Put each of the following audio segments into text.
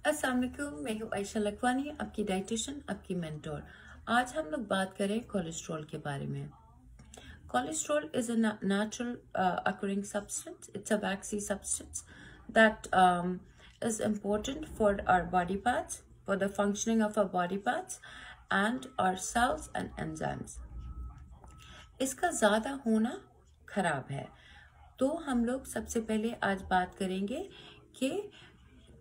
अस्सलाम वालेकुम, मैं हूँ आयशा लखवानी, आपकी डाइटिशियन, आपकी मेंटोर। आज हम लोग बात करें कोलेस्ट्रॉल के बारे में। Cholesterol is a natural occurring substance. It's a waxy substance that is important for our body parts, for the functioning of our body parts and our cells and enzymes. इसका ज़्यादा होना खराब है। तो हम लोग सबसे पहले आज बात करेंगे कि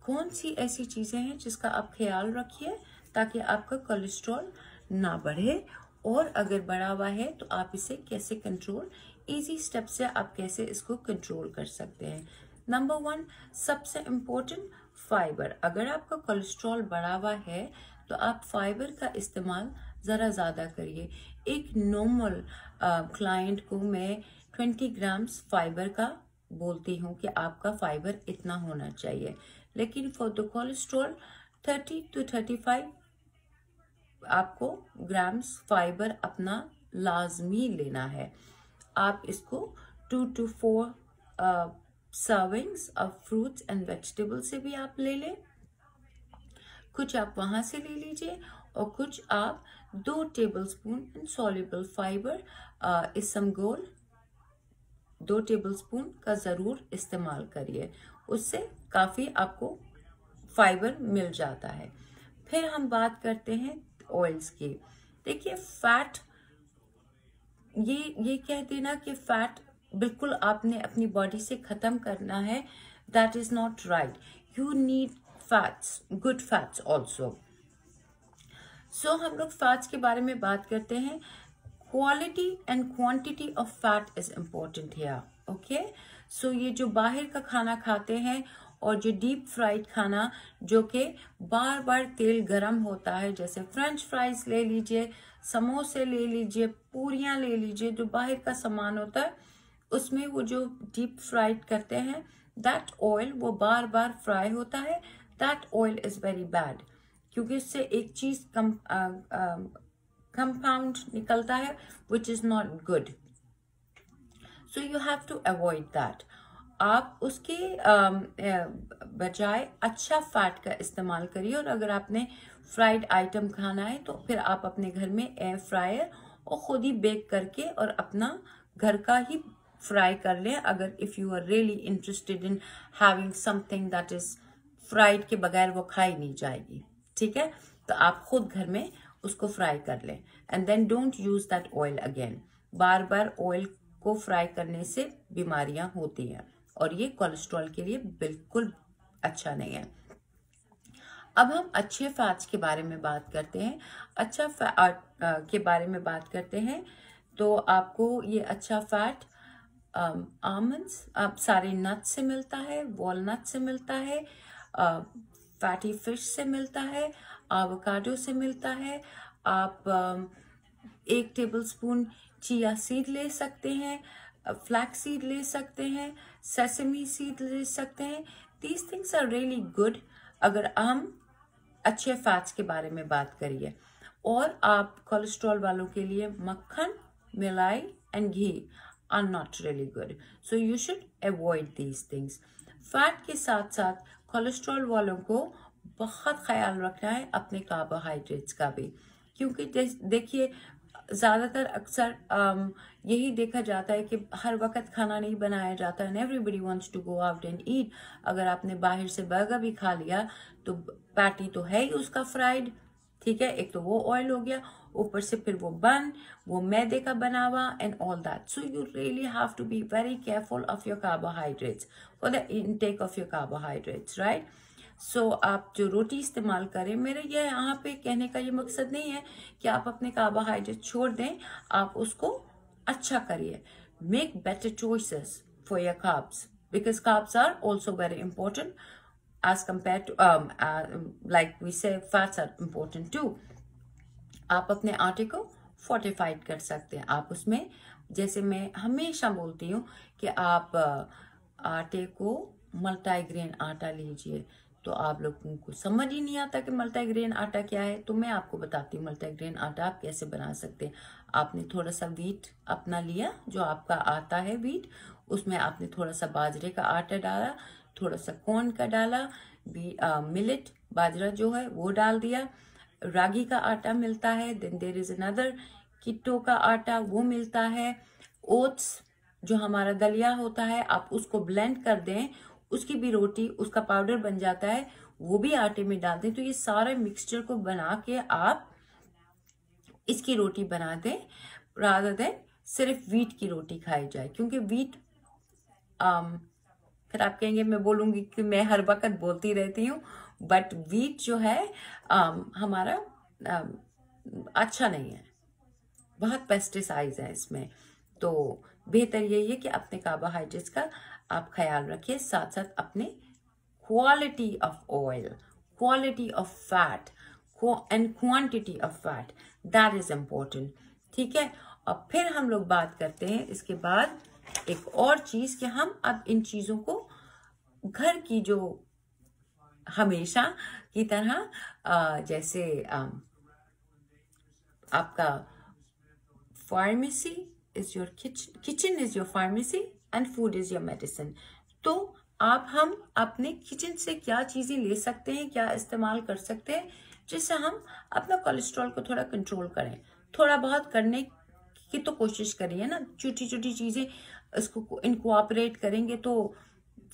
कौन सी ऐसी चीज़ें हैं जिसका आप ख्याल रखिए ताकि आपका कोलेस्ट्रॉल ना बढ़े, और अगर बढ़ा हुआ है तो आप इसे कैसे कंट्रोल, इजी स्टेप से आप कैसे इसको कंट्रोल कर सकते हैं। नंबर 1, सबसे इम्पोर्टेंट, फाइबर। अगर आपका कोलेस्ट्रॉल बढ़ा हुआ है तो आप फाइबर का इस्तेमाल ज़रा ज़्यादा करिए। एक नॉर्मल क्लाइंट को मैं 20 ग्राम्स फाइबर का बोलती हूँ कि आपका फाइबर इतना होना चाहिए, लेकिन फॉर द कोलेस्ट्रॉल 30 to 35 आपको ग्राम्स फाइबर अपना लाजमी लेना है। आप इसको 2 to 4 servings of fruits and vegetable से भी आप ले लें। कुछ आप वहां से ले लीजिए और कुछ आप 2 टेबलस्पून इनसॉल्युबल फाइबर इसमगोल 2 टेबलस्पून का ज़रूर इस्तेमाल करिए, उससे काफ़ी आपको फाइबर मिल जाता है। फिर हम बात करते हैं ऑयल्स की। देखिए, फैट, ये कह देना कि फैट बिल्कुल आपने अपनी बॉडी से ख़त्म करना है, that is not right. You need fats, good fats also. So हम लोग फैट्स के बारे में बात करते हैं। Quality and quantity of fat is important here, okay. So ये जो बाहर का खाना खाते हैं और जो डीप फ्राइड खाना जो कि बार बार तेल गरम होता है, जैसे फ्रेंच फ्राइज ले लीजिए, समोसे ले लीजिए, पूरियां ले लीजिए, जो बाहर का सामान होता है उसमें वो जो डीप फ्राइड करते हैं, दैट ऑयल वो बार बार फ्राई होता है, that oil is very bad, क्योंकि इससे एक चीज कंपाउंड निकलता है which is not good, so you have to avoid that। आप उसके बजाय अच्छा फैट का इस्तेमाल करिए, और अगर आपने फ्राइड आइटम खाना है तो फिर आप अपने घर में एयर फ्रायर और खुद ही बेक करके और अपना घर का ही फ्राई कर लें। अगर if you are really interested in having something that is fried के बगैर वो खाई नहीं जाएगी, ठीक है, तो आप खुद घर में उसको फ्राई कर लें and then don't use that oil again. बार बार ऑयल को फ्राई करने से बीमारियां होती हैं और ये कोलेस्ट्रॉल के लिए बिल्कुल अच्छा नहीं है। अब हम अच्छे फैट्स के बारे में बात करते हैं। अच्छा फैट के बारे में बात करते हैं तो आपको ये अच्छा फैट आमंड्स, सारे नट्स से मिलता है, वॉलनट से मिलता है, फैटी फिश से मिलता है, एवोकाडो से मिलता है। आप 1 टेबलस्पून चिया सीड ले सकते हैं, फ्लैक्स सीड ले सकते हैं, सेसमी सीड ले सकते हैं। These things are really good अगर हम अच्छे फैट्स के बारे में बात करिए। और आप कोलेस्ट्रॉल वालों के लिए मक्खन, मलाई एंड घी are not really good, so you should avoid these things. Fat के साथ साथ कोलेस्ट्रॉल वालों को बहुत ख्याल रखना है अपने कार्बोहाइड्रेट्स का भी, क्योंकि देखिए ज़्यादातर अक्सर यही देखा जाता है कि हर वक्त खाना नहीं बनाया जाता है, everybody wants to go out and eat. अगर आपने बाहर से बर्गर भी खा लिया तो पैटी तो है ही उसका फ्राइड, ठीक है, एक तो वो ऑयल हो गया, ऊपर से फिर वो बन, वो मैदे का बना हुआ and all that. So you really have to be very careful of your carbohydrates, for the intake of your carbohydrates, right. So आप जो रोटी इस्तेमाल करें, मेरे ये यहाँ पे कहने का ये मकसद नहीं है कि आप अपने कार्बोहाइड्रेट छोड़ दें, आप उसको अच्छा करिए। Make better choices for your carbs, because carbs are also very important as compared to like we say fats are important too। आप अपने आटे को फोर्टिफाइड कर सकते हैं। आप उसमें, जैसे मैं हमेशा बोलती हूँ कि आप आटे को मल्टीग्रेन आटा लीजिए, तो आप लोगों को समझ ही नहीं आता कि मल्टीग्रेन आटा क्या है, तो मैं आपको बताती हूँ मल्टीग्रेन आटा आप कैसे बना सकते हैं। आपने थोड़ा सा व्हीट अपना लिया, जो आपका आता है व्हीट, उसमें आपने थोड़ा सा बाजरे का आटा डाला, थोड़ा सा कॉर्न का डाला, मिलेट बाजरा जो है वो डाल दिया, रागी का आटा मिलता है, देन देयर इज अनदर किट्टो का आटा वो मिलता है, ओट्स जो हमारा दलिया होता है आप उसको ब्लेंड कर दें, उसकी भी रोटी, उसका पाउडर बन जाता है, वो भी आटे में डाल दें। तो ये सारे मिक्सचर को बना के आप इसकी रोटी बना दें, रादर देन सिर्फ वीट की रोटी खाई जाए, क्योंकि वीट फिर आप कहेंगे मैं बोलूंगी कि मैं हर वक्त बोलती रहती हूँ, बट वीट जो है हमारा अच्छा नहीं है, बहुत पेस्टिसाइड्स है इसमें। तो बेहतर यही है कि अपने कार्बोहाइड्रेट्स का आप ख्याल रखिए, साथ साथ अपने quality of oil, quality of fat and quantity of fat, that is important. ठीक है, और फिर हम लोग बात करते हैं इसके बाद एक और चीज कि हम अब इन चीजों को घर की जो हमेशा की तरह जैसे आपका pharmacy is your kitchen, kitchen is your pharmacy and food is your medicine. तो हम अपने किचन से क्या चीजें ले सकते हैं, क्या इस्तेमाल कर सकते हैं जिससे हम अपना कोलेस्ट्रॉल को थोड़ा कंट्रोल करें। थोड़ा बहुत करने की तो कोशिश करिए ना, छोटी छोटी चीजें इसको इनकॉर्पोरेट करेंगे तो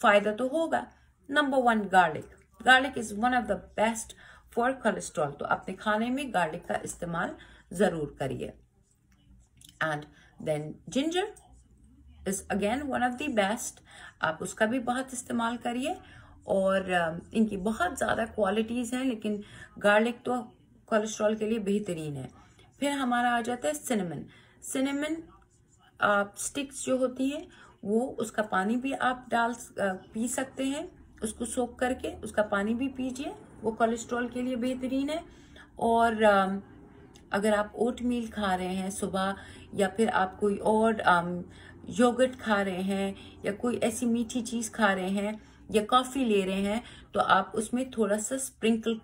फायदा तो होगा। Number 1, garlic. Garlic is one of the best for cholesterol, तो अपने खाने में गार्लिक का इस्तेमाल जरूर करिए। And then ginger is again one of the best, आप उसका भी बहुत इस्तेमाल करिए। और इनकी बहुत ज़्यादा क्वालिटीज़ हैं, लेकिन गार्लिक तो कोलेस्ट्रॉल के लिए बेहतरीन है। फिर हमारा आ जाता है सिनेमन। सिनेमन स्टिक्स जो होती हैं वो, उसका पानी भी आप पी सकते हैं, उसको सोख करके उसका पानी भी पीजिए, वो कोलेस्ट्रॉल के लिए बेहतरीन है। और अगर आप ओट मील खा रहे हैं सुबह, या फिर आप कोई और योगर्ट खा रहे हैं, या कोई ऐसी मीठी चीज़ खा रहे हैं, या कॉफ़ी ले रहे हैं, तो आप उसमें थोड़ा सा स्प्रिंकल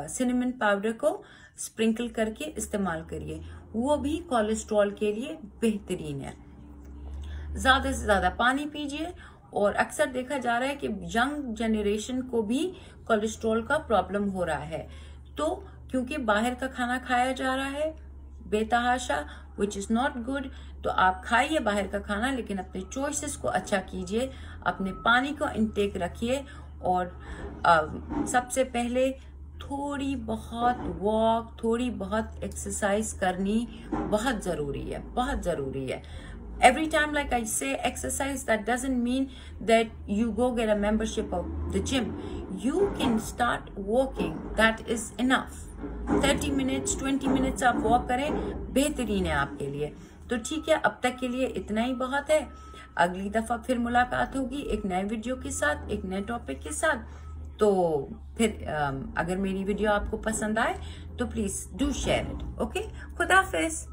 सिनेमन पाउडर को स्प्रिंकल करके इस्तेमाल करिए, वो भी कोलेस्ट्रॉल के लिए बेहतरीन है। ज़्यादा से ज़्यादा पानी पीजिए। और अक्सर देखा जा रहा है कि यंग जनरेशन को भी कोलेस्ट्रॉल का प्रॉब्लम हो रहा है, तो क्योंकि बाहर का खाना खाया जा रहा है बेतहाशा, विच इज़ नॉट गुड। तो आप खाइए बाहर का खाना, लेकिन अपने चॉइसेस को अच्छा कीजिए, अपने पानी को इनटेक रखिए। और सबसे पहले थोड़ी बहुत वॉक, थोड़ी बहुत एक्सरसाइज करनी बहुत ज़रूरी है, बहुत ज़रूरी है। Every time, like I say, exercise, that doesn't mean that you go get a membership of the gym. You can start walking, that is enough. 30 minutes, 20 minutes आप वॉक करें, बेहतरीन है आपके लिए। तो ठीक है, अब तक के लिए इतना ही बहुत है। अगली दफ़ा फिर मुलाकात होगी एक नए वीडियो के साथ, एक नए टॉपिक के साथ। तो फिर अगर मेरी वीडियो आपको पसंद आए तो please do share it. Okay, खुदा हाफिज़।